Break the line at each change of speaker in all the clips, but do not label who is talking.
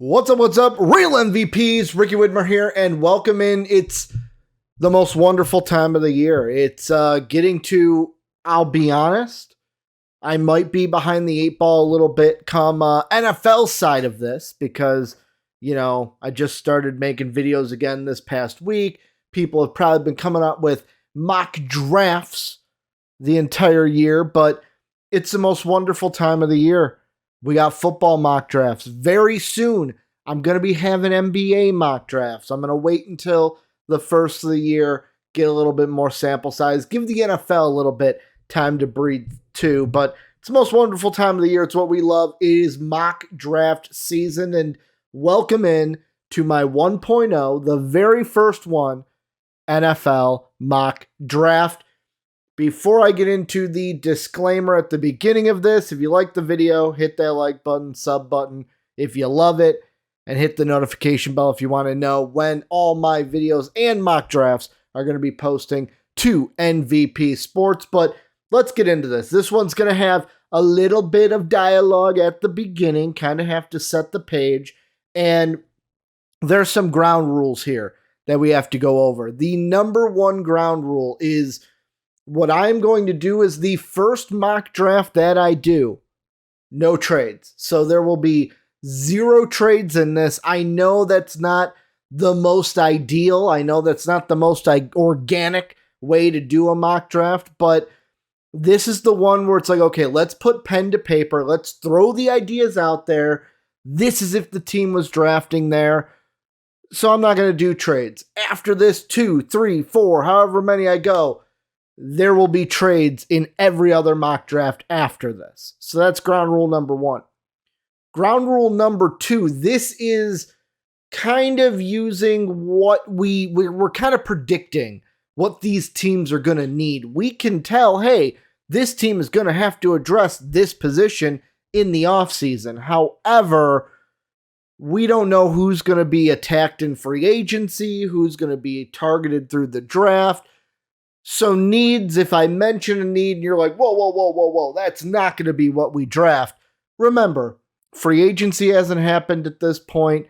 What's up? Real MVPs, Ricky Widmer here, and welcome in. It's the most wonderful time of the year. It's getting to, I'll be honest, I might be behind the eight ball a little bit come NFL side of this because, I just started making videos again this past week. People have probably been coming up with mock drafts the entire year, but it's the most wonderful time of the year. We got football mock drafts. Very soon, I'm going to be having NBA mock drafts. I'm going to wait until the first of the year, get a little bit more sample size, give the NFL a little bit time to breathe too. But it's the most wonderful time of the year. It's what we love. It is mock draft season. And welcome in to my 1.0, the very first one, NFL mock draft. Before I get into the disclaimer at the beginning of this, if you like the video, hit that like button, sub button if you love it, and hit the notification bell if you want to know when all my videos and mock drafts are going to be posting to MVP Sports. But let's get into this. This one's going to have a little bit of dialogue at the beginning, kind of have to set the page, and there's some ground rules here that we have to go over. The number one ground rule is what I'm going to do is the first mock draft that I do, no trades. So there will be 0 trades in this. I know that's not the most ideal. I know that's not the most organic way to do a mock draft, but this is the one where it's like, okay, let's put pen to paper. Let's throw the ideas out there. This is if the team was drafting there. So I'm not going to do trades. After this, 2, 3, 4, however many I go, there will be trades in every other mock draft after this. So that's ground rule number 1. Ground rule number 2, this is kind of using what we're kind of predicting what these teams are going to need. We can tell, hey, this team is going to have to address this position in the offseason. However, we don't know who's going to be attacked in free agency, who's going to be targeted through the draft. So needs, if I mention a need and you're like, whoa, that's not going to be what we draft. Remember, free agency hasn't happened at this point.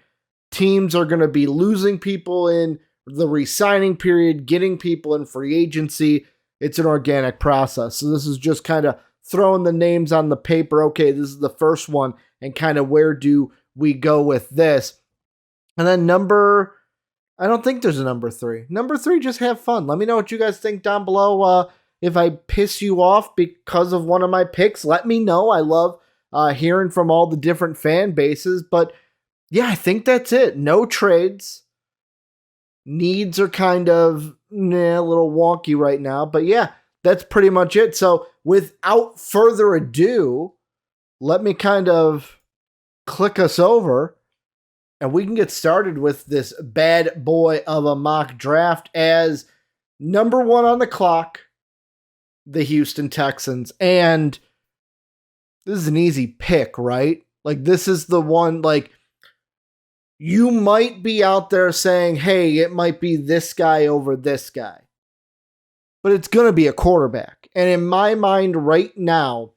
Teams are going to be losing people in the re-signing period, getting people in free agency. It's an organic process. So this is just kind of throwing the names on the paper. Okay, this is the first one, and kind of where do we go with this? And then I don't think there's a number 3. Number 3, just have fun. Let me know what you guys think down below. If I piss you off because of one of my picks, let me know. I love hearing from all the different fan bases. But yeah, I think that's it. No trades. Needs are kind of a little wonky right now. But yeah, that's pretty much it. So without further ado, let me kind of click us over. And we can get started with this bad boy of a mock draft as number 1 on the clock, the Houston Texans. And this is an easy pick, right? Like, this is the one, like, you might be out there saying, hey, it might be this guy over this guy. But it's going to be a quarterback. And in my mind right now,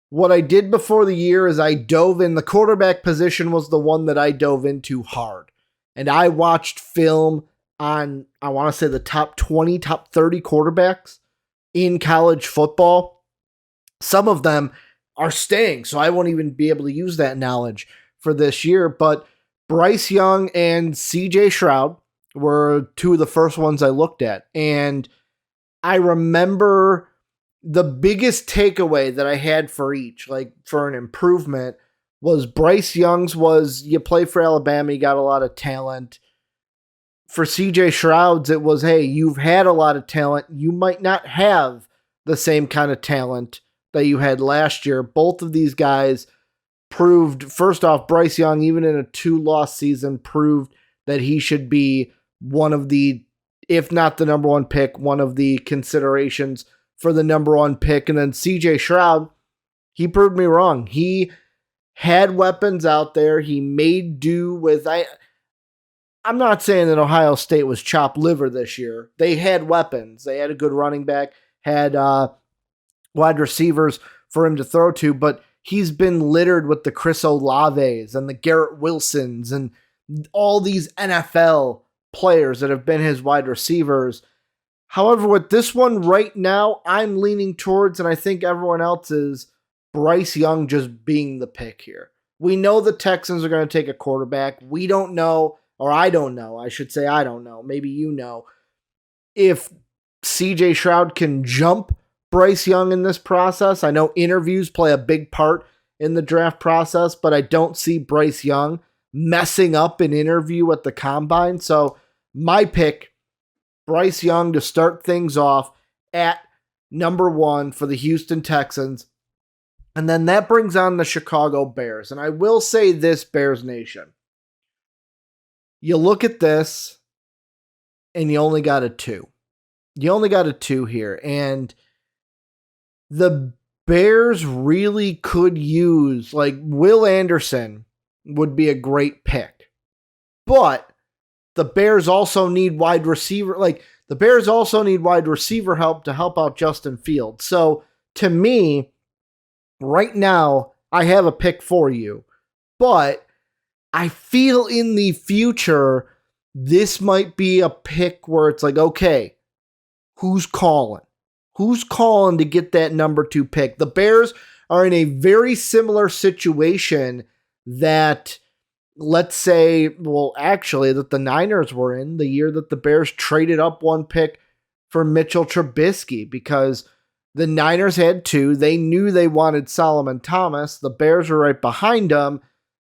what I did before the year is I dove in. The quarterback position was the one that I dove into hard. And I watched film on, I want to say, the top 20, top 30 quarterbacks in college football. Some of them are staying, so I won't even be able to use that knowledge for this year. But Bryce Young and CJ Stroud were 2 of the first ones I looked at. And I remember the biggest takeaway that I had for each, like for an improvement, was Bryce Young's was you play for Alabama, you got a lot of talent. For CJ Stroud's, it was, hey, you've had a lot of talent. You might not have the same kind of talent that you had last year. Both of these guys proved, first off, Bryce Young, even in a 2-loss season, proved that he should be one of the, if not the number 1 pick, one of the considerations for the number 1 pick. And then CJ Stroud, he proved me wrong. He had weapons out there. He made do with, I'm not saying that Ohio State was chopped liver this year. They had weapons. They had a good running back, had wide receivers for him to throw to, but he's been littered with the Chris Olaves and the Garrett Wilsons and all these NFL players that have been his wide receivers. However, with this one right now, I'm leaning towards, and I think everyone else is, Bryce Young just being the pick here. We know the Texans are going to take a quarterback. We don't know, or I don't know. I should say I don't know. Maybe you know. If CJ Stroud can jump Bryce Young in this process. I know interviews play a big part in the draft process, but I don't see Bryce Young messing up an interview at the combine. So my pick, Bryce Young to start things off at number 1 for the Houston Texans. And then that brings on the Chicago Bears. And I will say this, Bears Nation. You look at this and you only got a 2. You only got a 2 here. And the Bears really could use, like, Will Anderson would be a great pick. But the Bears also need wide receiver. Like, the Bears also need wide receiver help to help out Justin Fields. So, to me, right now, I have a pick for you. But I feel in the future, this might be a pick where it's like, okay, who's calling? Who's calling to get that number 2 pick? The Bears are in a very similar situation that, let's say, well, actually, that the Niners were in the year that the Bears traded up 1 pick for Mitchell Trubisky, because the Niners had 2. They knew they wanted Solomon Thomas. The Bears were right behind them.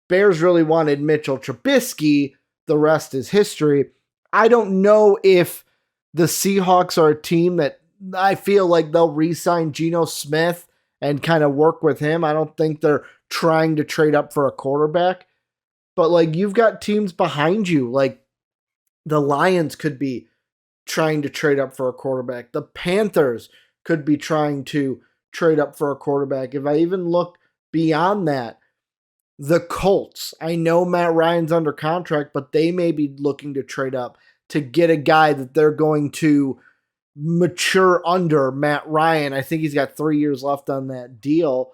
Bears really wanted Mitchell Trubisky. The rest is history. I don't know if the Seahawks are a team that I feel like they'll re-sign Geno Smith and kind of work with him. I don't think they're trying to trade up for a quarterback. But, like, you've got teams behind you. Like, the Lions could be trying to trade up for a quarterback. The Panthers could be trying to trade up for a quarterback. If I even look beyond that, the Colts. I know Matt Ryan's under contract, but they may be looking to trade up to get a guy that they're going to mature under, Matt Ryan. I think he's got 3 years left on that deal.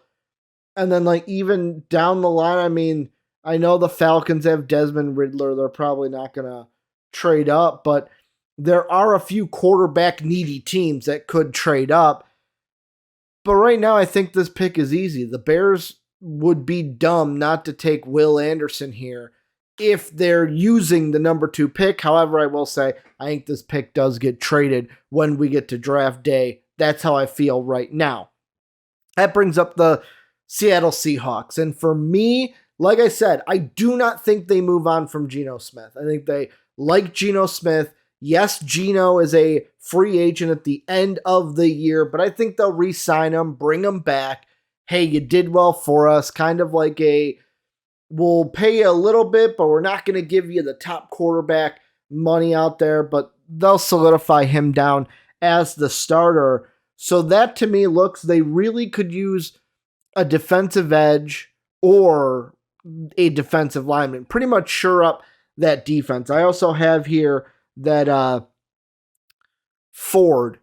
And then, like, even down the line, I mean, I know the Falcons have Desmond Ridder. They're probably not going to trade up, but there are a few quarterback needy teams that could trade up. But right now, I think this pick is easy. The Bears would be dumb not to take Will Anderson here if they're using the number 2 pick. However, I will say, I think this pick does get traded when we get to draft day. That's how I feel right now. That brings up the Seattle Seahawks. And for me, like I said, I do not think they move on from Geno Smith. I think they like Geno Smith. Yes, Geno is a free agent at the end of the year, but I think they'll re-sign him, bring him back. Hey, you did well for us. Kind of like we'll pay you a little bit, but we're not going to give you the top quarterback money out there, but they'll solidify him down as the starter. So that to me looks, they really could use a defensive edge or a defensive lineman. Pretty much sure up that defense. I also have here that Ford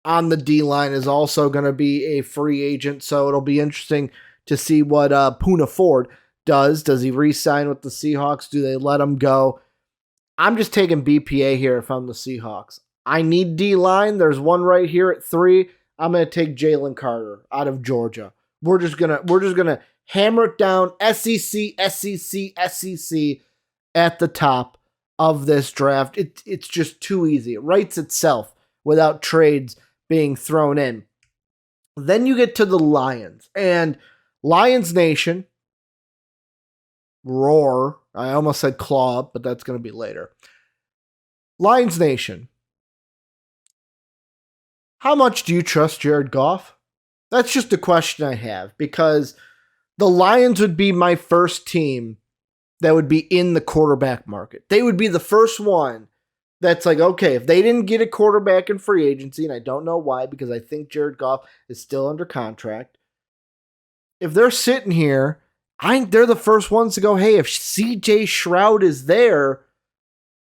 on the D-line is also going to be a free agent, so it'll be interesting to see what Poona Ford does. Does he re-sign with the Seahawks? Do they let him go? I'm just taking BPA here if I'm the Seahawks. I need D-line. There's one right here at 3. I'm going to take Jalen Carter out of Georgia. We're just gonna hammer it down. SEC at the top of this draft. It's just too easy. It writes itself without trades being thrown in. Then you get to the Lions. And Lions Nation, roar. I almost said claw up, but that's going to be later. Lions Nation. How much do you trust Jared Goff? That's just a question I have, because the Lions would be my first team that would be in the quarterback market. They would be the first one that's like, okay, if they didn't get a quarterback in free agency, and I don't know why, because I think Jared Goff is still under contract. If they're sitting here, I think they're the first ones to go, hey, if CJ Stroud is there,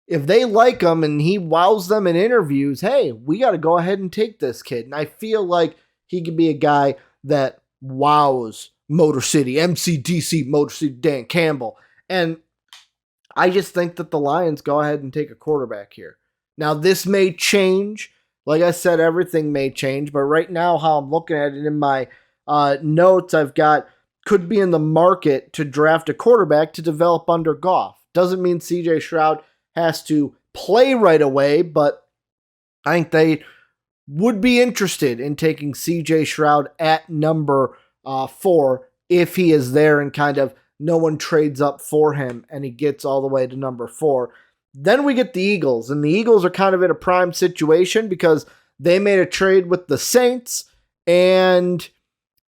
if they like him and he wows them in interviews, hey, we got to go ahead and take this kid. And I feel like he could be a guy that wows Motor City, MCDC, Motor City, Dan Campbell. And I just think that the Lions go ahead and take a quarterback here. Now, this may change. Like I said, everything may change. But right now, how I'm looking at it in my notes, I've got could be in the market to draft a quarterback to develop under Goff. Doesn't mean CJ Stroud has to play right away, but I think they would be interested in taking CJ Stroud at number 4 if he is there and kind of no one trades up for him and he gets all the way to number 4. Then we get the Eagles, and the Eagles are kind of in a prime situation because they made a trade with the Saints, and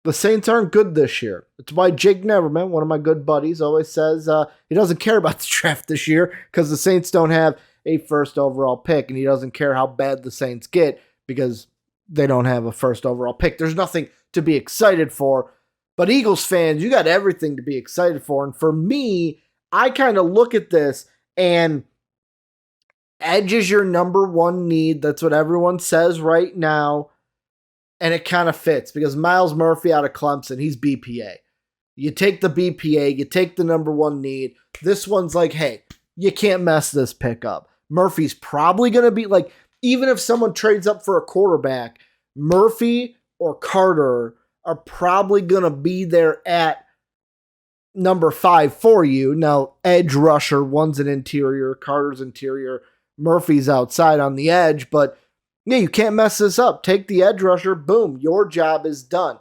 the Saints aren't good this year. It's why Jake Neverman, one of my good buddies, always says he doesn't care about the draft this year because the Saints don't have a first overall pick, and he doesn't care how bad the Saints get because they don't have a first overall pick. There's nothing to be excited for. But Eagles fans, you got everything to be excited for. And for me, I kind of look at this, and edge is your number 1 need. That's what everyone says right now. And it kind of fits because Miles Murphy out of Clemson, he's BPA. You take the BPA, you take the number 1 need. This one's like, hey, you can't mess this pick up. Murphy's probably going to be like, even if someone trades up for a quarterback, Murphy or Carter are probably going to be there at number 5 for you. Now, edge rusher, one's an interior, Carter's interior, Murphy's outside on the edge, but yeah, you can't mess this up. Take the edge rusher, boom, your job is done.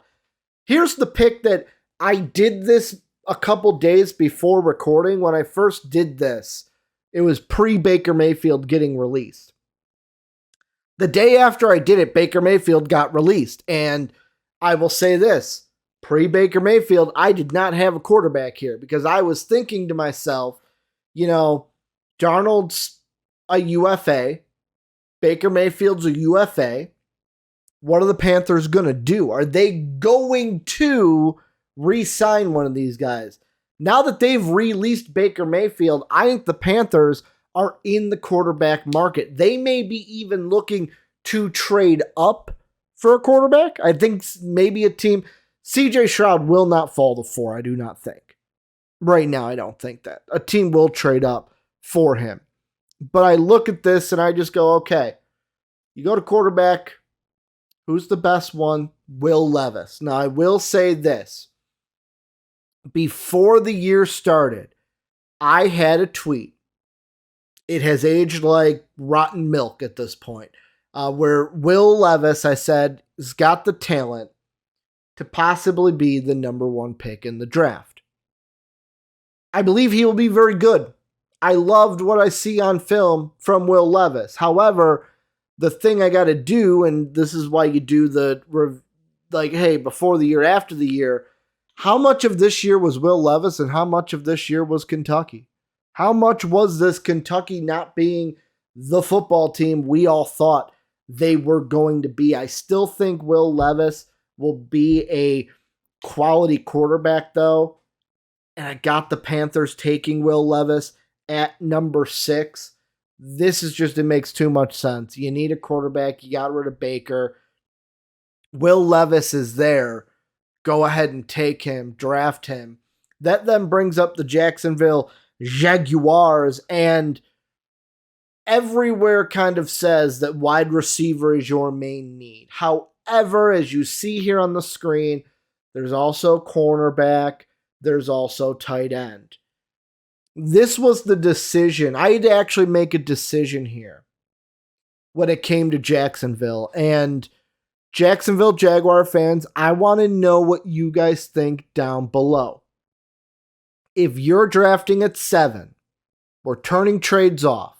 Here's the pick that I did this a couple days before recording. When I first did this, it was pre-Baker Mayfield getting released. The day after I did it, Baker Mayfield got released. And I will say this, pre-Baker Mayfield, I did not have a quarterback here because I was thinking to myself, Darnold's a UFA. Baker Mayfield's a UFA. What are the Panthers going to do? Are they going to re-sign one of these guys? Now that they've released Baker Mayfield, I think the Panthers are in the quarterback market. They may be even looking to trade up for a quarterback. I think maybe a team. CJ Stroud will not fall to 4, I do not think. Right now, I don't think that. A team will trade up for him. But I look at this and I just go, okay, you go to quarterback, who's the best one? Will Levis. Now, I will say this. Before the year started, I had a tweet. It has aged like rotten milk at this point, where Will Levis, I said, has got the talent to possibly be the number 1 pick in the draft. I believe he will be very good. I loved what I see on film from Will Levis. However, the thing I got to do, and this is why you do hey, before the year, after the year, how much of this year was Will Levis and how much of this year was Kentucky? How much was this Kentucky not being the football team we all thought they were going to be? I still think Will Levis will be a quality quarterback, though. And I got the Panthers taking Will Levis at number 6. This is just, it makes too much sense. You need a quarterback. You got rid of Baker. Will Levis is there. Go ahead and take him, draft him. That then brings up the Jacksonville Jaguars, and everywhere kind of says that wide receiver is your main need. However, as you see here on the screen, there's also cornerback, there's also tight end. This was the decision. I had to actually make a decision here when it came to Jacksonville. And Jacksonville Jaguar fans, I want to know what you guys think down below. If you're drafting at 7, we're turning trades off.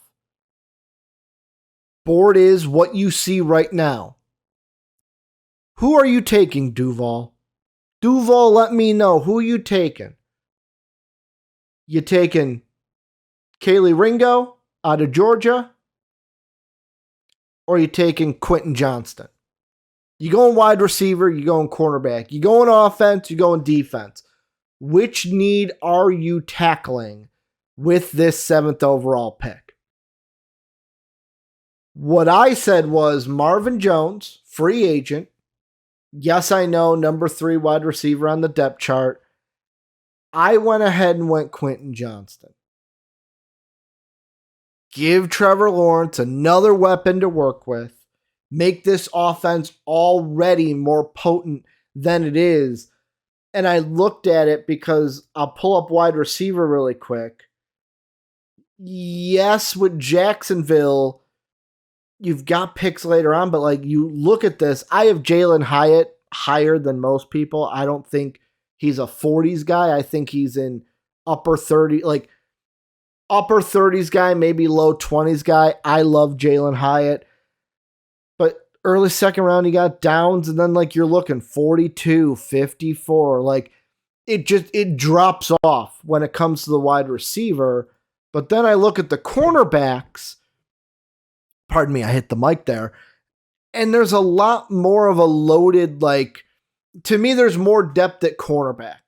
Board is what you see right now. Who are you taking, Duval? Duval, let me know. Who are you taking? You taking Kaylee Ringo out of Georgia? Or you taking Quentin Johnston? You going wide receiver, you going cornerback. You going offense, you going defense. Which need are you tackling with this 7th overall pick? What I said was Marvin Jones, free agent, Yes, I know, number 3 wide receiver on the depth chart. I went ahead and went Quentin Johnston. Give Trevor Lawrence another weapon to work with. Make this offense already more potent than it is. And I looked at it because I'll pull up wide receiver really quick. Yes, with Jacksonville, you've got picks later on, but like you look at this, I have Jalen Hyatt higher than most people. I don't think he's a 40s guy. I think he's in upper 30, like upper 30s guy, maybe low 20s guy. I love Jalen Hyatt. But early second round, he got Downs, and then like you're looking 42, 54. Like it drops off when it comes to the wide receiver. But then I look at the cornerbacks. Pardon me, I hit the mic there. And there's a lot more of a loaded, like, to me, there's more depth at cornerback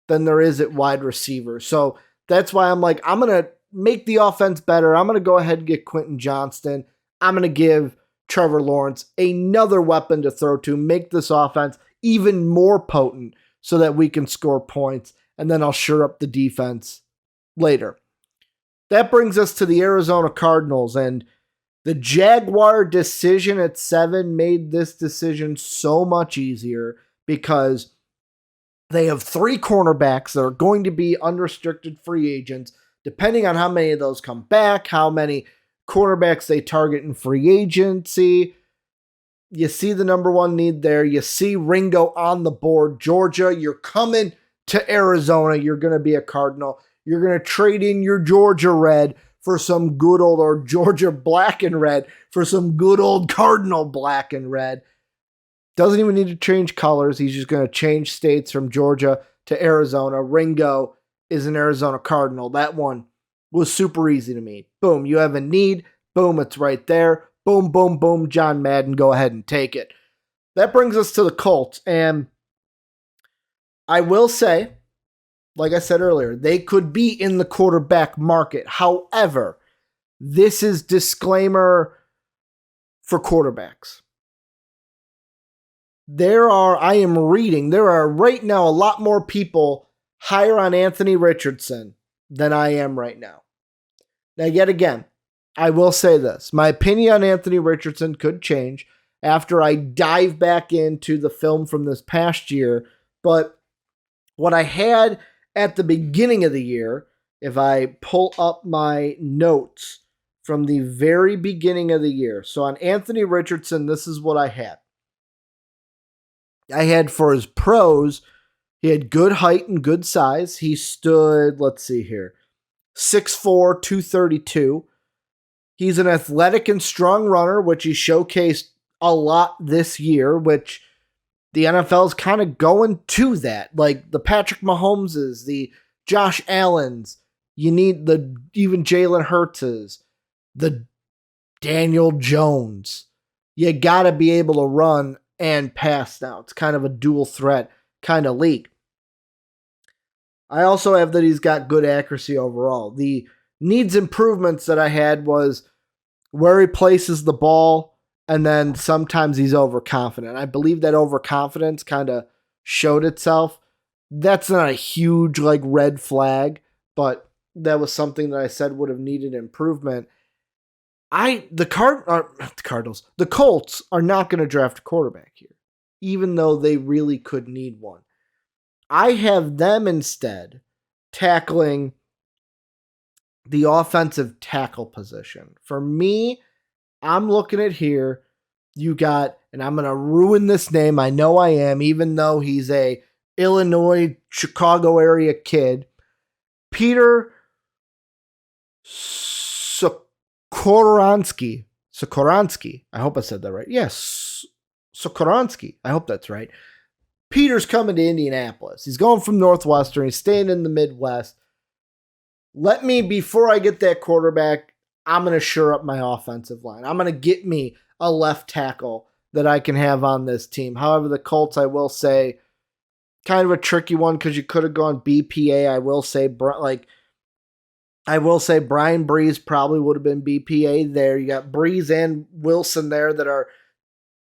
than there is at wide receiver. So that's why I'm like, I'm going to make the offense better. I'm going to go ahead and get Quentin Johnston. I'm going to give Trevor Lawrence another weapon to throw to, make this offense even more potent so that we can score points. And then I'll shore up the defense later. That brings us to the Arizona Cardinals, and the Jaguar decision at 7 made this decision so much easier because they have 3 cornerbacks that are going to be unrestricted free agents, depending on how many of those come back, how many cornerbacks they target in free agency. You see the number 1 need there. You see Ringo on the board. Georgia, you're coming to Arizona. You're going to be a Cardinal. You're going to trade in your Georgia red for some good old, or Georgia black and red for some good old Cardinal black and red. Doesn't even need to change colors. He's just going to change states from Georgia to Arizona. Ringo is an Arizona Cardinal. That one was super easy to me. Boom, you have a need. Boom, it's right there. Boom, boom, boom. John Madden, go ahead and take it. That brings us to the Colts. And I will say, like I said earlier, they could be in the quarterback market. However, this is disclaimer for quarterbacks. There are right now a lot more people higher on Anthony Richardson than I am right now. Now, yet again, I will say this. My opinion on Anthony Richardson could change after I dive back into the film from this past year. But what I had at the beginning of the year, if I pull up my notes from the very beginning of the year. So on Anthony Richardson, this is what I had. I had for his pros, he had good height and good size. He stood, let's see here, 6'4", 232. He's an athletic and strong runner, which he showcased a lot this year, which the NFL's kind of going to that. Like the Patrick Mahomeses, the Josh Allens, you need the even Jalen Hurtses, the Daniel Jones. You got to be able to run and pass now. It's kind of a dual threat kind of league. I also have that he's got good accuracy overall. The needs improvements that I had was where he places the ball, and then sometimes he's overconfident. I believe that overconfidence kind of showed itself. That's not a huge like red flag, but that was something that I said would have needed improvement. The Colts are not going to draft a quarterback here, even though they really could need one. I have them instead tackling the offensive tackle position. For me, I'm looking at here, you got, and I'm going to ruin this name, I know I am, even though he's a Illinois, Chicago area kid, Peter Skoronski. I hope I said that right. Yes, Skoronski. I hope that's right. Peter's coming to Indianapolis. He's going from Northwestern. He's staying in the Midwest. Before I get that quarterback, I'm going to shore up my offensive line. I'm going to get me a left tackle that I can have on this team. However, the Colts, I will say, kind of a tricky one because you could have gone BPA. I will say Brian Breeze probably would have been BPA there. You got Breeze and Wilson there that are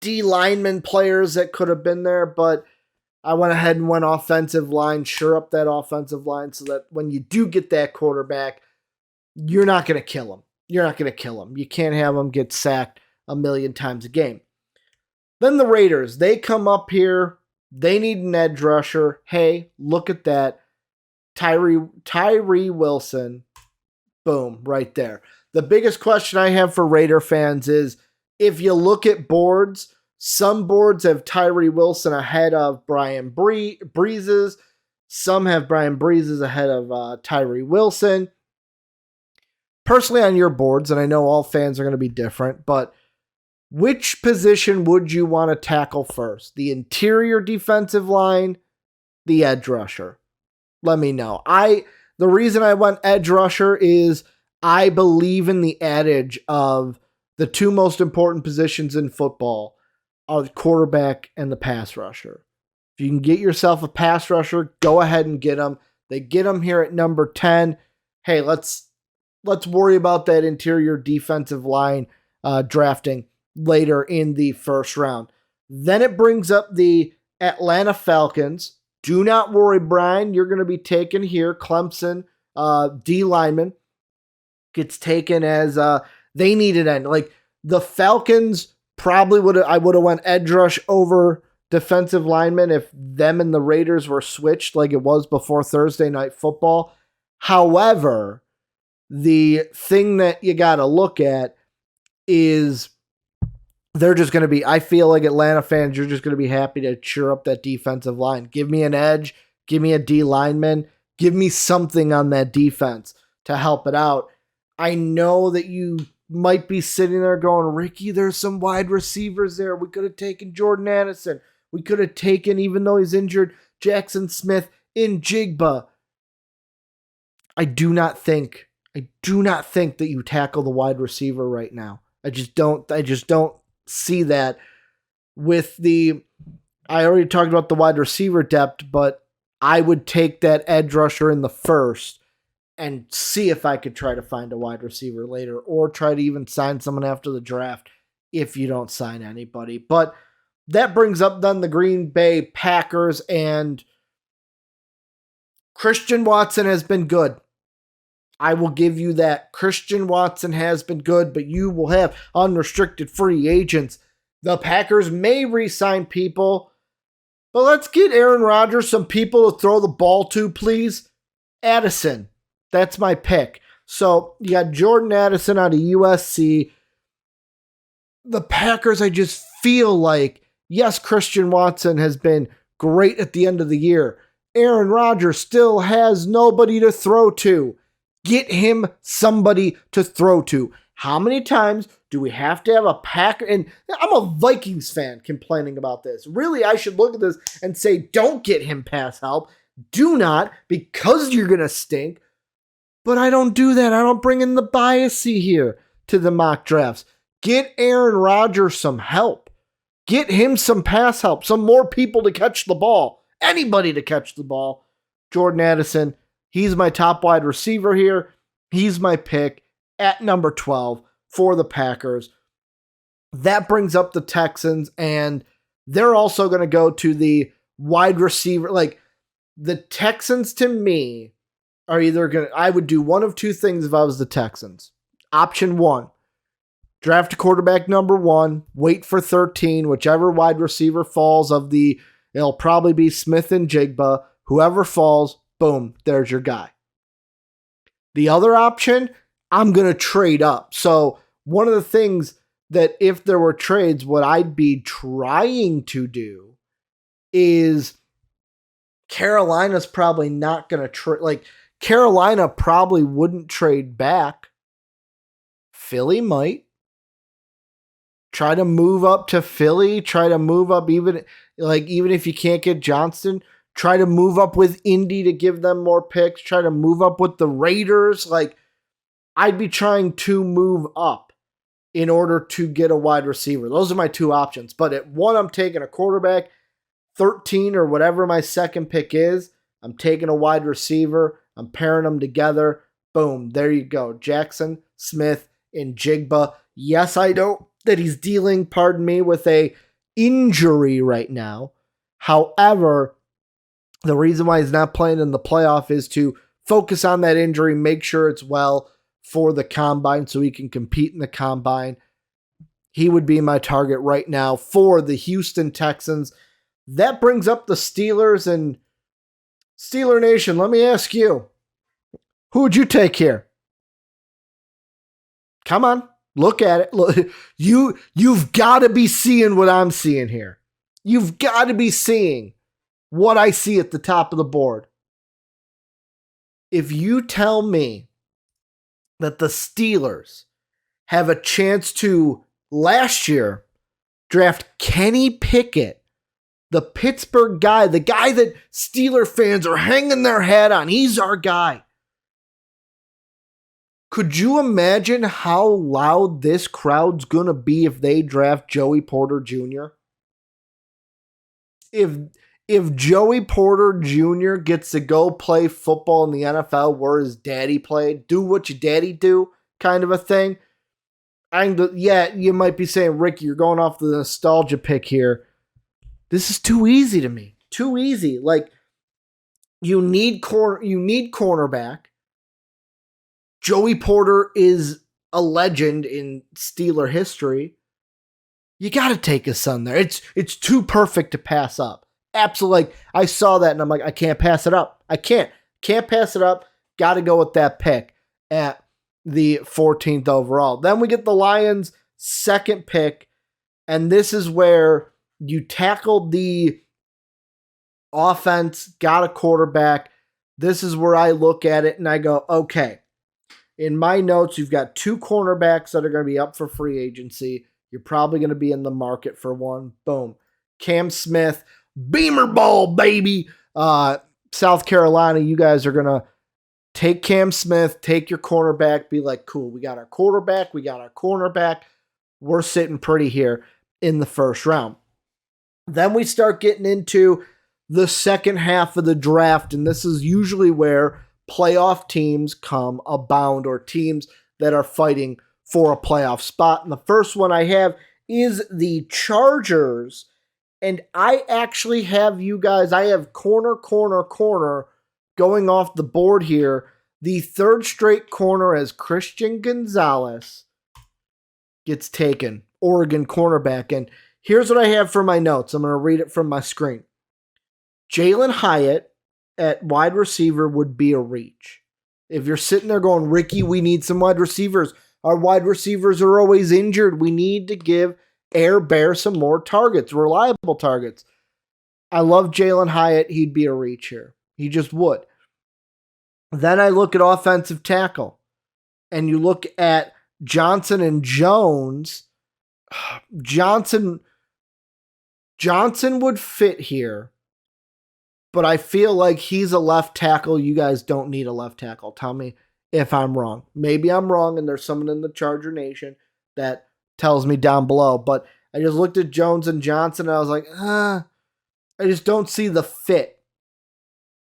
D lineman players that could have been there, but I went ahead and went offensive line, shore up that offensive line so that when you do get that quarterback, you're not going to kill him. You're not going to kill him. You can't have him get sacked a million times a game. Then the Raiders, they come up here. They need an edge rusher. Hey, look at that. Tyree Wilson. Boom, right there. The biggest question I have for Raider fans is if you look at boards, some boards have Tyree Wilson ahead of Brian Breezes. Some have Brian Breezes ahead of Tyree Wilson. Personally, on your boards, and I know all fans are going to be different, but which position would you want to tackle first? The interior defensive line, the edge rusher? Let me know. The reason I went edge rusher is I believe in the adage of the two most important positions in football are the quarterback and the pass rusher. If you can get yourself a pass rusher, go ahead and get them. They get them here at number 10. Hey, let's worry about that interior defensive line drafting later in the first round. Then it brings up the Atlanta Falcons. Do not worry, Brian. You're going to be taken here. Clemson, D lineman, gets taken as they need an end. Like the Falcons probably I would have went edge rush over defensive lineman if them and the Raiders were switched like it was before Thursday Night Football. However, the thing that you got to look at is they're just going to be, I feel like Atlanta fans, you're just going to be happy to cheer up that defensive line. Give me an edge, give me a D lineman, give me something on that defense to help it out. I know that you might be sitting there going, Ricky, there's some wide receivers there. We could have taken Jordan Addison. We could have taken, even though he's injured, Jackson Smith-Njigba. I do not think that you tackle the wide receiver right now. I just don't see that with I already talked about the wide receiver depth, but I would take that edge rusher in the first and see if I could try to find a wide receiver later or try to even sign someone after the draft if you don't sign anybody. But that brings up then the Green Bay Packers, and Christian Watson has been good. I will give you that. Christian Watson has been good, but you will have unrestricted free agents. The Packers may re-sign people, but let's get Aaron Rodgers some people to throw the ball to, please. Addison. That's my pick. So you got Jordan Addison out of USC. The Packers, I just feel like, yes, Christian Watson has been great at the end of the year. Aaron Rodgers still has nobody to throw to. Get him somebody to throw to. How many times do we have to have a Packer? And I'm a Vikings fan complaining about this. Really, I should look at this and say, don't get him pass help. Do not, because you're going to stink. But I don't do that. I don't bring in the biasy here to the mock drafts. Get Aaron Rodgers some help. Get him some pass help. Some more people to catch the ball. Anybody to catch the ball. Jordan Addison, he's my top wide receiver here. He's my pick at number 12 for the Packers. That brings up the Texans, and they're also going to go to the wide receiver. Like, the Texans, to me, are either going to, I would do one of two things if I was the Texans. Option one, draft a quarterback number 1, wait for 13, whichever wide receiver falls it'll probably be Smith-Njigba. Whoever falls, boom, there's your guy. The other option, I'm going to trade up. So one of the things that if there were trades, what I'd be trying to do is Carolina's probably not going to trade. Carolina probably wouldn't trade back. Philly might. Try to move up to Philly. Try to move up even if you can't get Johnston. Try to move up with Indy to give them more picks. Try to move up with the Raiders. I'd be trying to move up in order to get a wide receiver. Those are my two options. But at 1, I'm taking a quarterback. 13 or whatever my second pick is, I'm taking a wide receiver. I'm pairing them together. Boom. There you go. Jackson, Smith, and Jigba. Yes, I know that he's dealing, with a injury right now. However, the reason why he's not playing in the playoff is to focus on that injury, make sure it's well for the combine so he can compete in the combine. He would be my target right now for the Houston Texans. That brings up the Steelers, and Steeler Nation, let me ask you, who would you take here? Come on, look at it. Look, you've got to be seeing what I'm seeing here. You've got to be seeing what I see at the top of the board. If you tell me that the Steelers have a chance to, last year, draft Kenny Pickett, the Pittsburgh guy, the guy that Steeler fans are hanging their hat on, he's our guy. Could you imagine how loud this crowd's going to be if they draft Joey Porter Jr.? If Joey Porter Jr. gets to go play football in the NFL where his daddy played, do what your daddy do kind of a thing, yeah, you might be saying, Ricky, you're going off the nostalgia pick here. This is too easy to me. Too easy. Like, you need cornerback. Joey Porter is a legend in Steeler history. You got to take his son there. It's too perfect to pass up. Absolutely. Like, I saw that and I'm like, I can't pass it up. I can't pass it up. Got to go with that pick at the 14th overall. Then we get the Lions' second pick, and this is where you tackled the offense, got a quarterback. This is where I look at it and I go, okay. In my notes, you've got two cornerbacks that are going to be up for free agency. You're probably going to be in the market for one. Boom. Cam Smith, Beamer ball, baby. South Carolina, you guys are going to take Cam Smith, take your cornerback, be like, cool, we got our quarterback, we got our cornerback. We're sitting pretty here in the first round. Then we start getting into the second half of the draft, and this is usually where playoff teams come abound, or teams that are fighting for a playoff spot. And the first one I have is the Chargers. And I actually have you guys, I have corner going off the board here. The third straight corner as Christian Gonzalez gets taken, Oregon cornerback. And here's what I have for my notes. I'm going to read it from my screen. Jalen Hyatt at wide receiver would be a reach. If you're sitting there going, Ricky, we need some wide receivers. Our wide receivers are always injured. We need to give Air Bear some more targets, reliable targets. I love Jalen Hyatt. He'd be a reach here. He just would. Then I look at offensive tackle, and you look at Johnson and Jones. Johnson would fit here, but I feel like he's a left tackle. You guys don't need a left tackle. Tell me if I'm wrong. Maybe I'm wrong, and there's someone in the Charger Nation that tells me down below. But I just looked at Jones and Johnson, and I was like, I just don't see the fit.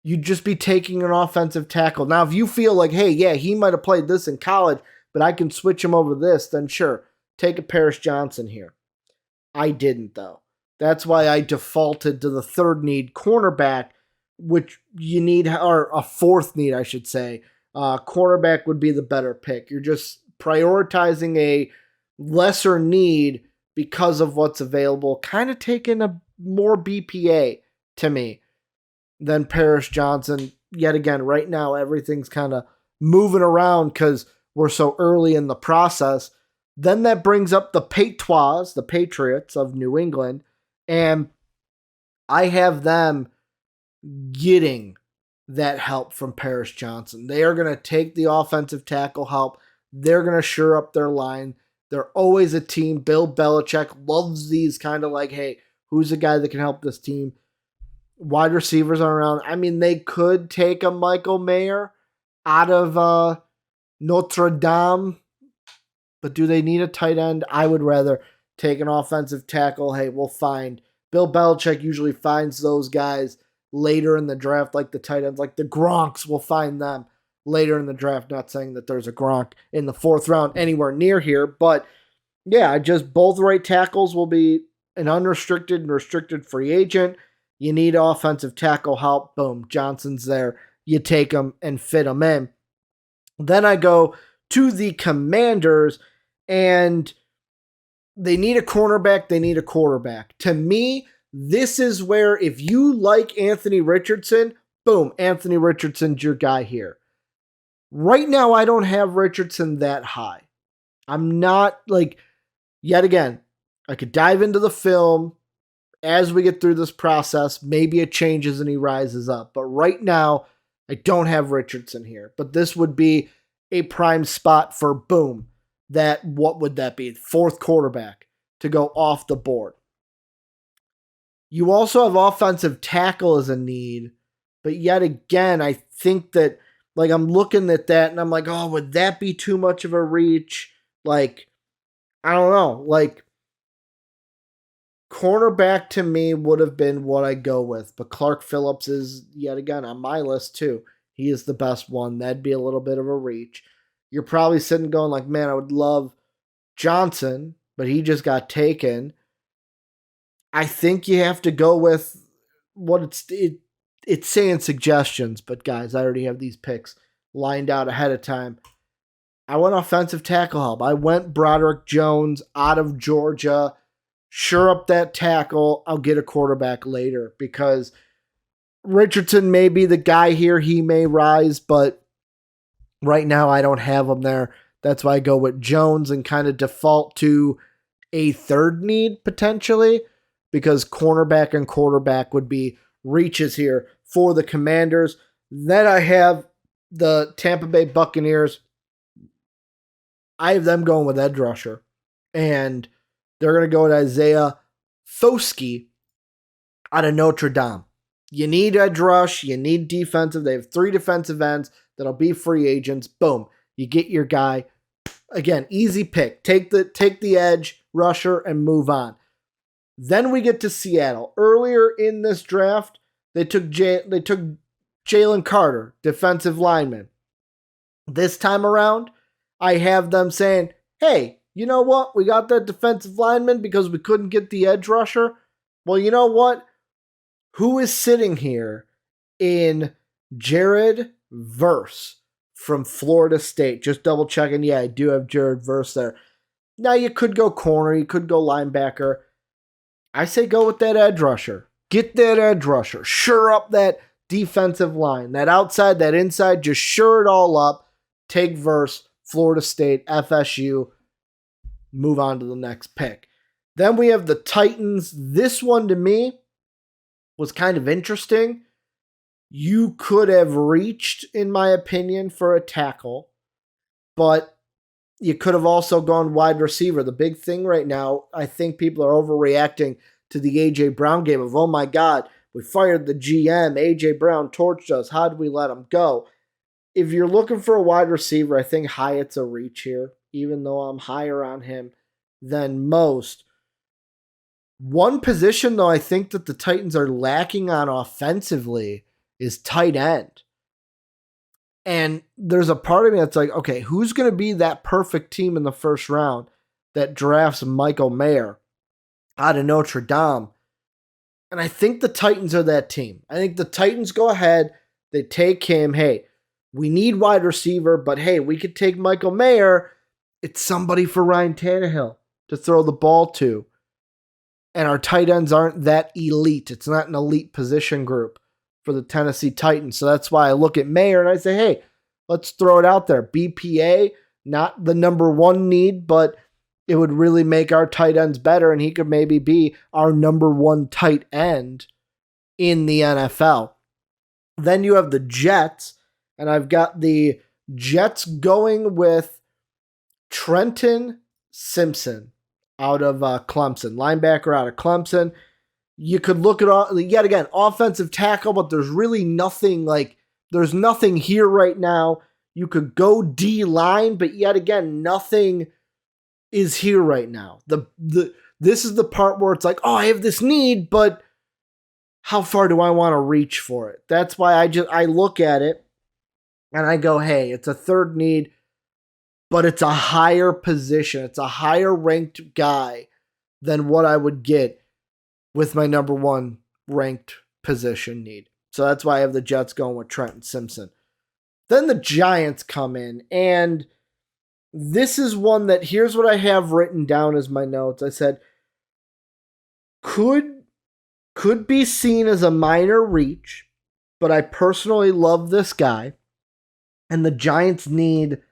You'd just be taking an offensive tackle. Now, if you feel like, hey, yeah, he might have played this in college, but I can switch him over this, then sure, take a Paris Johnson here. I didn't, though. That's why I defaulted to the third need, cornerback, which you need, or a fourth need, I should say. Cornerback would be the better pick. You're just prioritizing a lesser need because of what's available, kind of taking a more BPA to me than Paris Johnson. Yet again, right now, everything's kind of moving around because we're so early in the process. Then that brings up the Patois, the Patriots of New England, and I have them getting that help from Paris Johnson. They are going to take the offensive tackle help. They're going to shore up their line. They're always a team. Bill Belichick loves these kind of like, hey, who's the guy that can help this team? Wide receivers are around. I mean, they could take a Michael Mayer out of Notre Dame, but do they need a tight end? I would rather take an offensive tackle. Hey, we'll find. Bill Belichick usually finds those guys later in the draft, like the tight ends, like the Gronks. We'll find them later in the draft. Not saying that there's a Gronk in the fourth round anywhere near here, but yeah, just both right tackles will be an unrestricted and restricted free agent. You need offensive tackle help. Boom, Johnson's there. You take him and fit him in. Then I go to the Commanders, and they need a cornerback. They need a quarterback. To me, this is where if you like Anthony Richardson, boom, Anthony Richardson's your guy here. Right now, I don't have Richardson that high. I'm not yet again, I could dive into the film as we get through this process. Maybe it changes and he rises up. But right now, I don't have Richardson here. But this would be a prime spot for boom. What would that be? Fourth quarterback to go off the board. You also have offensive tackle as a need. But yet again, I think that I'm looking at that and I'm like, oh, would that be too much of a reach? I don't know. Cornerback to me would have been what I go with. But Clark Phillips is, yet again, on my list too. He is the best one. That'd be a little bit of a reach. You're probably sitting going man, I would love Johnson, but he just got taken. I think you have to go with what it's saying suggestions, but guys, I already have these picks lined out ahead of time. I went offensive tackle help. I went Broderick Jones out of Georgia. Sure up that tackle. I'll get a quarterback later because Richardson may be the guy here. He may rise, but right now I don't have him there. That's why I go with Jones and kind of default to a third need potentially because cornerback and quarterback would be reaches here for the Commanders. Then I have the Tampa Bay Buccaneers. I have them going with edge rusher. And they're going to go with Isaiah Foskey out of Notre Dame. You need edge rush. You need defensive. They have 3 defensive ends that'll be free agents. Boom. You get your guy. Again, easy pick. Take the edge rusher and move on. Then we get to Seattle. Earlier in this draft, they took Jalen Carter, defensive lineman. This time around, I have them saying, hey, you know what? We got that defensive lineman because we couldn't get the edge rusher. Well, you know what? Who is sitting here in Jared Verse from Florida State? Just double checking. Yeah, I do have Jared Verse there. Now, you could go corner. You could go linebacker. I say go with that edge rusher. Get that edge rusher. Shore up that defensive line. That outside, that inside, just shore it all up. Take Verse, Florida State, FSU. Move on to the next pick. Then we have the Titans. This one to me was kind of interesting. You could have reached, in my opinion, for a tackle, but you could have also gone wide receiver. The big thing right now, I think people are overreacting to the A.J. Brown game of, oh my God, we fired the GM. A.J. Brown torched us. How did we let him go? If you're looking for a wide receiver, I think Hyatt's a reach here, even though I'm higher on him than most. One position, though, I think that the Titans are lacking on offensively is tight end. And there's a part of me that's like, okay, who's going to be that perfect team in the first round that drafts Michael Mayer out of Notre Dame? And I think the Titans are that team. I think the Titans go ahead, they take him. Hey, we need wide receiver, but hey, we could take Michael Mayer. It's somebody for Ryan Tannehill to throw the ball to. And our tight ends aren't that elite. It's not an elite position group for the Tennessee Titans. So that's why I look at Mayer and I say, hey, let's throw it out there. BPA, not the number one need, but it would really make our tight ends better, and he could maybe be our number one tight end in the NFL. Then you have the Jets, and I've got the Jets going with Trenton Simpson out of Clemson, linebacker out of Clemson. You could look at, yet again, offensive tackle, but there's really nothing there's nothing here right now. You could go D-line, but yet again, nothing is here right now. This is the part where it's like, oh, I have this need, but how far do I want to reach for it? That's why I look at it and I go, hey, it's a third need, but it's a higher position. It's a higher ranked guy than what I would get with my number one ranked position need. So that's why I have the Jets going with Trenton Simpson. Then the Giants come in, and this is one that, here's what I have written down as my notes. I said, could be seen as a minor reach, but I personally love this guy. And the Giants need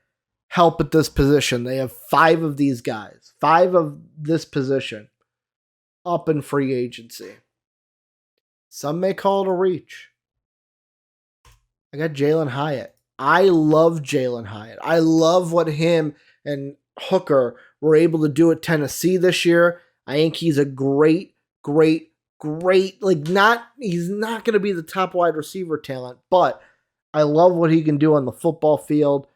help at this position. They have 5 of these guys, 5 of this position up in free agency. Some may call it a reach. I got Jalen Hyatt. I love Jalen Hyatt. I love what him and Hooker were able to do at Tennessee this year. I think he's a great, he's not going to be the top wide receiver talent, but I love what he can do on the football field.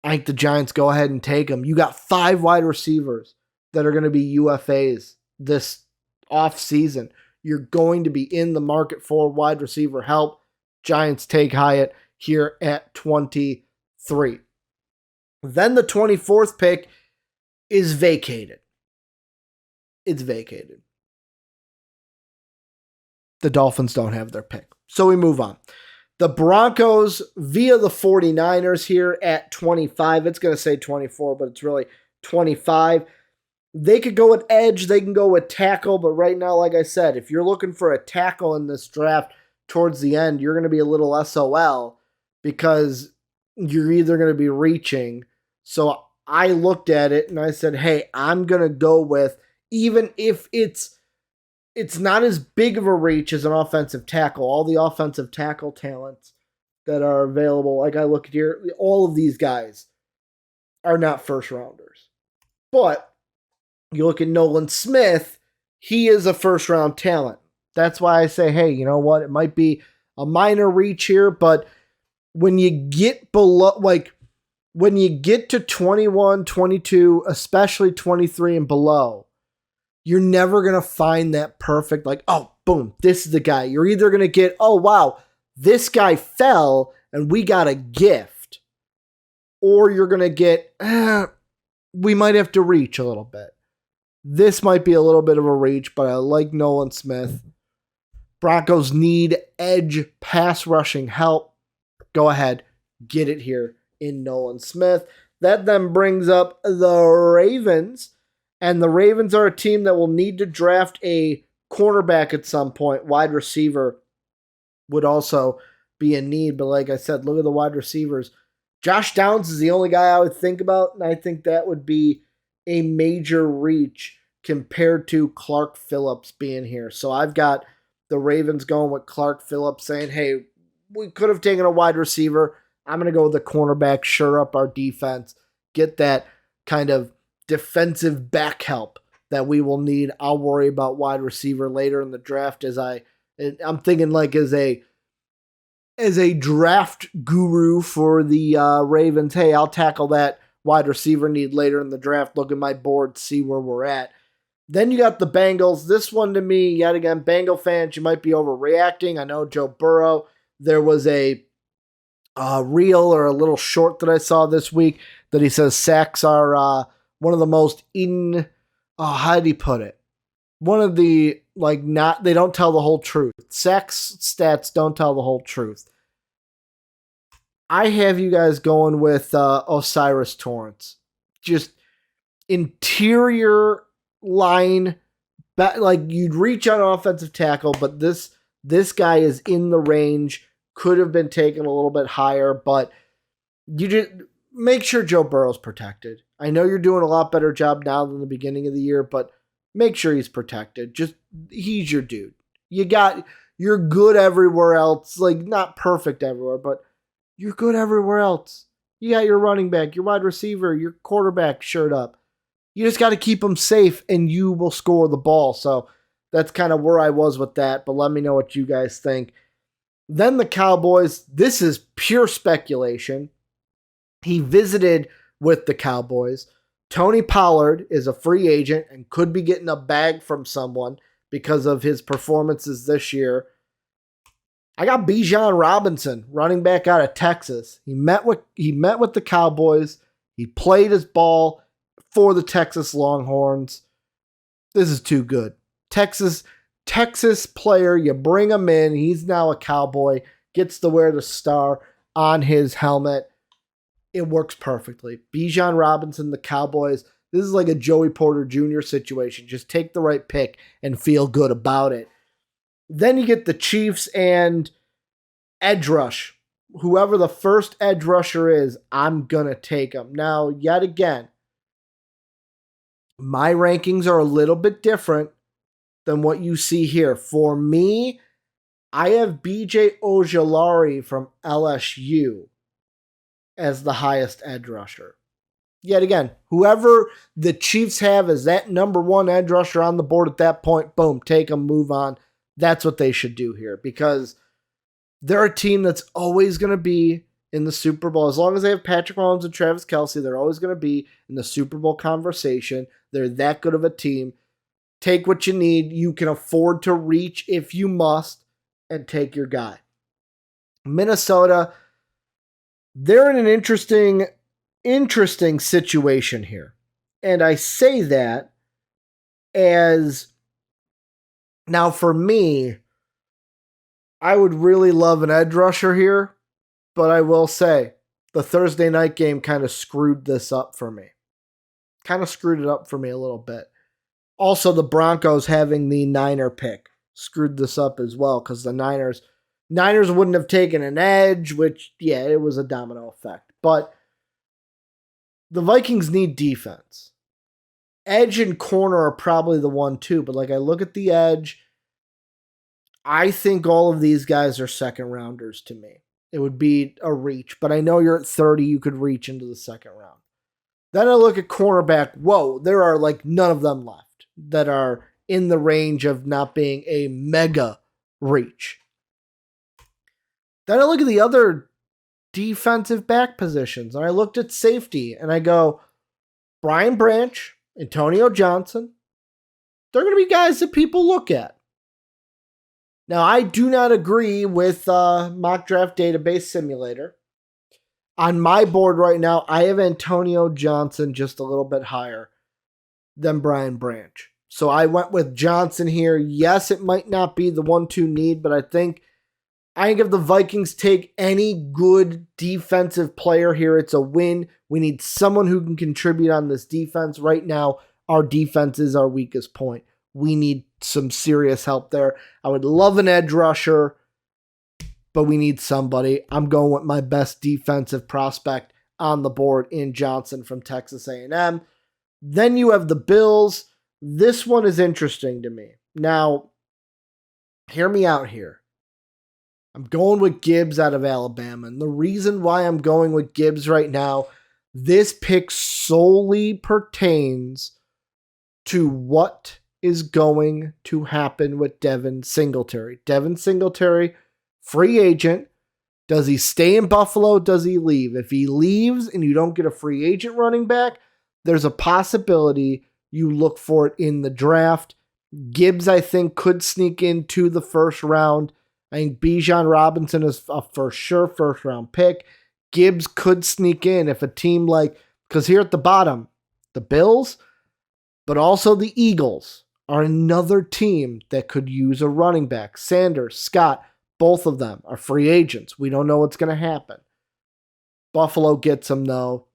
I think the Giants go ahead and take him. You got 5 wide receivers that are going to be UFAs this offseason. You're going to be in the market for wide receiver help. Giants take Hyatt here at 23. Then the 24th pick is vacated. It's vacated. The Dolphins don't have their pick. So we move on. The Broncos via the 49ers here at 25. It's going to say 24, but it's really 25. They could go with edge. They can go with tackle. But right now, like I said, if you're looking for a tackle in this draft towards the end, you're going to be a little SOL because you're either going to be reaching. So I looked at it and I said, hey, I'm going to go with, even if it's not as big of a reach as an offensive tackle, all the offensive tackle talents that are available, like I look at here, all of these guys are not first rounders. But you look at Nolan Smith, he is a first round talent. That's why I say, hey, you know what? It might be a minor reach here, but when you get below, when you get to 21, 22, especially 23 and below, you're never going to find that perfect, oh, boom, this is the guy. You're either going to get, oh, wow, this guy fell and we got a gift. Or you're going to get, we might have to reach a little bit. This might be a little bit of a reach, but I like Nolan Smith. Broncos need edge pass rushing help. Go ahead, get it here in Nolan Smith. That then brings up the Ravens. And the Ravens are a team that will need to draft a cornerback at some point. Wide receiver would also be in need. But like I said, look at the wide receivers. Josh Downs is the only guy I would think about. And I think that would be a major reach compared to Clark Phillips being here. So I've got the Ravens going with Clark Phillips saying, hey, we could have taken a wide receiver. I'm going to go with the cornerback, shore up our defense, get that kind of defensive back help that we will need. I'll worry about wide receiver later in the draft I'm thinking as a draft guru for the Ravens. Hey, I'll tackle that wide receiver need later in the draft. Look at my board, see where we're at. Then you got the Bengals. This one to me, yet again, Bengal fans, you might be overreacting. I know Joe Burrow. There was a reel or a little short that I saw this week that he says sacks are one of the most how did he put it? One of the, they don't tell the whole truth. Sacks stats don't tell the whole truth. I have you guys going with Osiris Torrance. Just interior line, you'd reach on offensive tackle, but this guy is in the range, could have been taken a little bit higher, but you just make sure Joe Burrow's protected. I know you're doing a lot better job now than the beginning of the year, but make sure he's protected. He's your dude. You're good everywhere else, not perfect everywhere, but you're good everywhere else. You got your running back, your wide receiver, your quarterback shirt up. You just got to keep them safe and you will score the ball. So that's kind of where I was with that, but let me know what you guys think. Then the Cowboys, this is pure speculation. He visited with the Cowboys. Tony Pollard is a free agent and could be getting a bag from someone because of his performances this year. I got Bijan Robinson, running back out of Texas. He met with the Cowboys. He played his ball for the Texas Longhorns. This is too good. Texas, Texas player, you bring him in. He's now a Cowboy, gets to wear the star on his helmet. It works perfectly. Bijan Robinson, the Cowboys, this is like a Joey Porter Jr. situation. Just take the right pick and feel good about it. Then you get the Chiefs and edge rush. Whoever the first edge rusher is, I'm going to take him. Now, yet again, my rankings are a little bit different than what you see here. For me, I have BJ Ojulari from LSU as the highest edge rusher. Yet again, whoever the Chiefs have as that number one edge rusher on the board at that point, boom, take them, move on. That's what they should do here because they're a team that's always going to be in the Super Bowl. As long as they have Patrick Mahomes and Travis Kelce, they're always going to be in the Super Bowl conversation. They're that good of a team. Take what you need. You can afford to reach if you must and take your guy. Minnesota, they're in an interesting situation here. And I say that as now for me, I would really love an edge rusher here, but I will say the Thursday night game kind of screwed this up for me. Kind of screwed it up for me a little bit. Also, the Broncos having the Niner pick screwed this up as well because the Niners wouldn't have taken an edge, which, yeah, it was a domino effect. But the Vikings need defense. Edge and corner are probably the one too, but like I look at the edge, I think all of these guys are second rounders to me. It would be a reach, but I know you're at 30, you could reach into the second round. Then I look at cornerback, whoa, there are like none of them left that are in the range of not being a mega reach. Then I look at the other defensive back positions, and I looked at safety, and I go, Brian Branch, Antonio Johnson, they're going to be guys that people look at. Now, I do not agree with Mock Draft Database Simulator. On my board right now, I have Antonio Johnson just a little bit higher than Brian Branch. So I went with Johnson here. Yes, it might not be the 1-2 need, but I think if the Vikings take any good defensive player here, it's a win. We need someone who can contribute on this defense. Right now, our defense is our weakest point. We need some serious help there. I would love an edge rusher, but we need somebody. I'm going with my best defensive prospect on the board in Johnson from Texas A&M. Then you have the Bills. This one is interesting to me. Now, hear me out here. I'm going with Gibbs out of Alabama. And the reason why I'm going with Gibbs right now, this pick solely pertains to what is going to happen with Devin Singletary. Devin Singletary, free agent. Does he stay in Buffalo? Does he leave? If he leaves and you don't get a free agent running back, there's a possibility you look for it in the draft. Gibbs, I think, could sneak into the first round. I think Bijan Robinson is a for sure first round pick. Gibbs could sneak in if a team like, because here at the bottom, the Bills, but also the Eagles are another team that could use a running back. Sanders, Scott, both of them are free agents. We don't know what's going to happen. Buffalo gets them, though.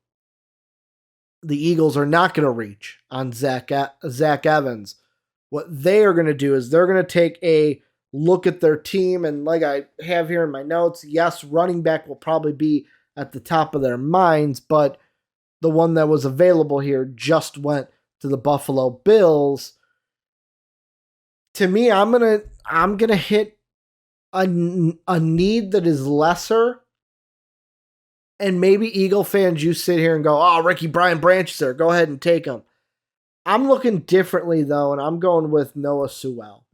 The Eagles are not going to reach on Zach Evans. What they are going to do is they're going to take a look at their team, and like I have here in my notes, yes, running back will probably be at the top of their minds, but the one that was available here just went to the Buffalo Bills. To me, I'm gonna hit a need that is lesser, and maybe Eagle fans, you sit here and go, "Oh, Brian Branch is there. Go ahead and take him." I'm looking differently though, and I'm going with Noah Sewell.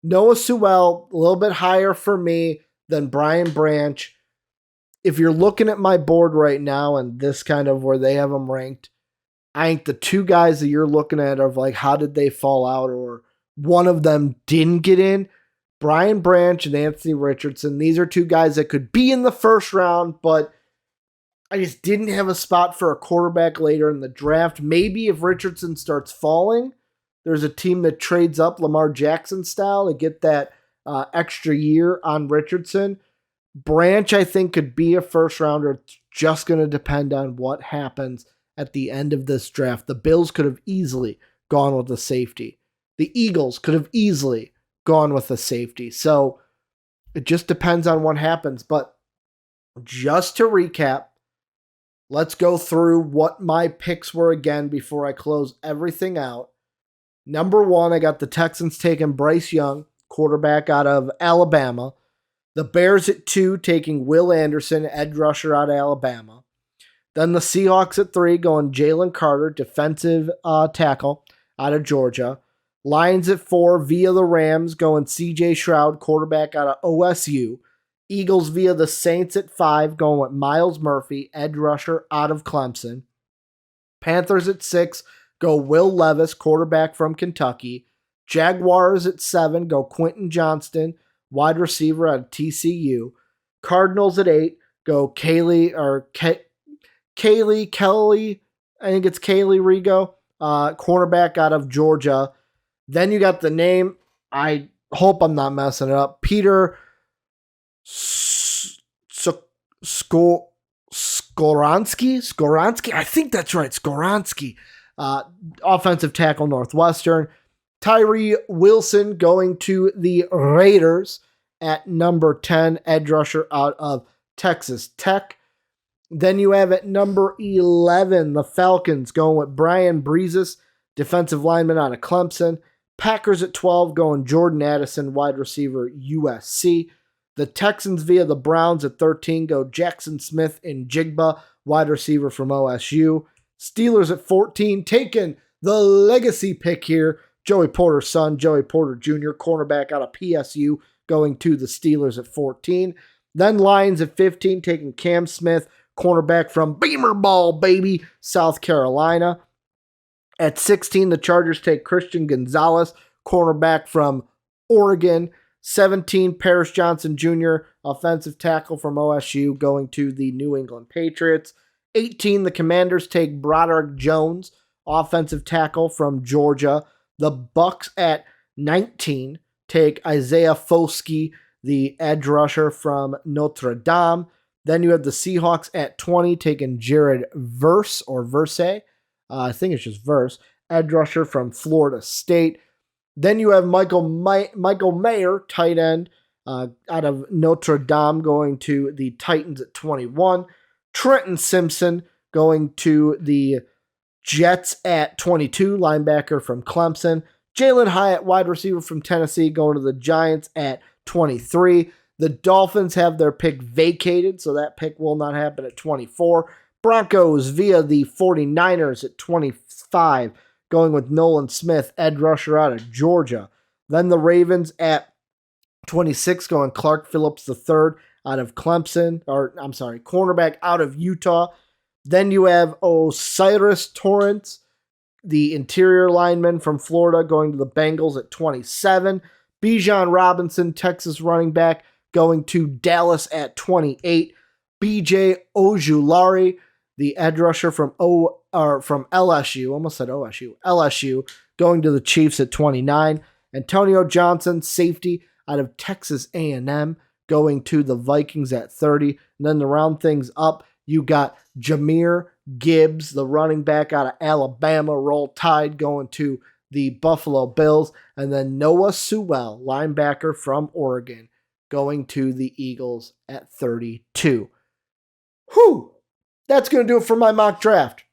Noah Sewell, a little bit higher for me than Brian Branch. If you're looking at my board right now and this kind of where they have them ranked, I think the two guys that you're looking at are like, how did they fall out, or one of them didn't get in? Brian Branch and Anthony Richardson. These are two guys that could be in the first round, but I just didn't have a spot for a quarterback later in the draft. Maybe if Richardson starts falling, there's a team that trades up Lamar Jackson style to get that extra year on Richardson. Branch, I think, could be a first rounder. It's just going to depend on what happens at the end of this draft. The Bills could have easily gone with a safety. The Eagles could have easily gone with a safety. So it just depends on what happens. But just to recap, let's go through what my picks were again before I close everything out. Number 1, I got the Texans taking Bryce Young, quarterback out of Alabama. The Bears at 2 taking Will Anderson, edge rusher out of Alabama. Then the Seahawks at 3 going Jalen Carter, defensive tackle out of Georgia. Lions at 4 via the Rams going CJ Stroud, quarterback out of OSU. Eagles via the Saints at 5 going with Myles Murphy, edge rusher out of Clemson. Panthers at 6 go Will Levis, quarterback from Kentucky. Jaguars at 7 go Quentin Johnston, wide receiver out of TCU. Cardinals at 8 go Kelly, I think it's Kaylee Rigo, cornerback out of Georgia. Then you got the name, I hope I'm not messing it up, Peter Skoronski, I think that's right, Skoronski, offensive tackle Northwestern. Tyree Wilson going to the Raiders at number 10, edge rusher out of Texas Tech. Then you have at number 11, the Falcons going with Brian Breezes, defensive lineman out of Clemson. Packers at 12 going Jordan Addison, wide receiver, USC. The Texans via the Browns at 13 go Jackson Smith-Njigba, wide receiver from OSU. Steelers at 14 taking the legacy pick here, Joey Porter's son, Joey Porter Jr., cornerback out of PSU, going to the Steelers at 14. Then Lions at 15 taking Cam Smith, cornerback from Beamer Ball, baby, South Carolina. At 16, the Chargers take Christian Gonzalez, cornerback from Oregon. 17, Paris Johnson Jr., offensive tackle from OSU, going to the New England Patriots. 18, the Commanders take Broderick Jones, offensive tackle from Georgia. The Bucks at 19 take Isaiah Foskey, the edge rusher from Notre Dame. Then you have the Seahawks at 20 taking Jared Verse, I think it's just Verse, edge rusher from Florida State. Then you have Michael Mayer, tight end out of Notre Dame, going to the Titans at 21. Trenton Simpson going to the Jets at 22, linebacker from Clemson. Jalen Hyatt, wide receiver from Tennessee, going to the Giants at 23. The Dolphins have their pick vacated, so that pick will not happen at 24. Broncos via the 49ers at 25, going with Nolan Smith, edge rusher out of Georgia. Then the Ravens at 26, going Clark Phillips III out of Clemson, cornerback out of Utah. Then you have Osiris Torrance, the interior lineman from Florida, going to the Bengals at 27. Bijan Robinson, Texas running back, going to Dallas at 28. BJ Ojulari, the edge rusher from LSU, almost said OSU, LSU, going to the Chiefs at 29. Antonio Johnson, safety out of Texas A&M, going to the Vikings at 30. And then to round things up, you got Jahmyr Gibbs, the running back out of Alabama, Roll Tide, going to the Buffalo Bills. And then Noah Sewell, linebacker from Oregon, going to the Eagles at 32. Whew! That's going to do it for my mock draft.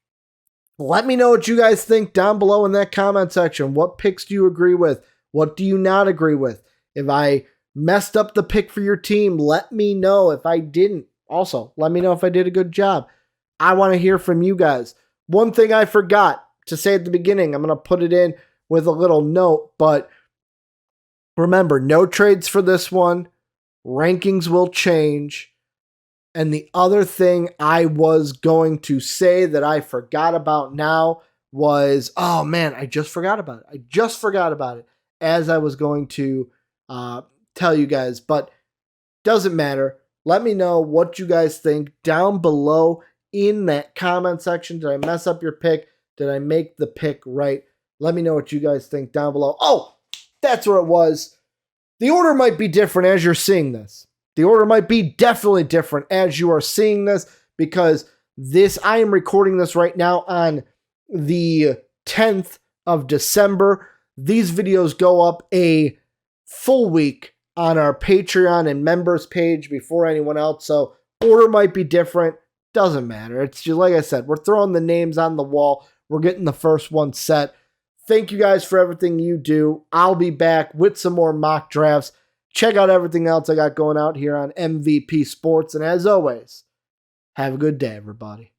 Let me know what you guys think down below in that comment section. What picks do you agree with? What do you not agree with? If I messed up the pick for your team, let me know. If I didn't, also, let me know if I did a good job. I want to hear from you guys. One thing I forgot to say at the beginning, I'm going to put it in with a little note, but remember, no trades for this one. Rankings will change. And the other thing I was going to say that I forgot about now was, oh man, I just forgot about it as I was going to tell you guys, but doesn't matter. Let me know what you guys think down below in that comment section. Did I mess up your pick? Did I make the pick right? Let me know what you guys think down below. Oh, that's where it was. The order might be different as you're seeing this. The order might be definitely different as you are seeing this because I am recording this right now on the 10th of December. These videos go up a full week on our Patreon and members page before anyone else. So order might be different. Doesn't matter. It's just like I said, we're throwing the names on the wall. We're getting the first one set. Thank you guys for everything you do. I'll be back with some more mock drafts. Check out everything else I got going out here on MVP Sports. And as always, have a good day, everybody.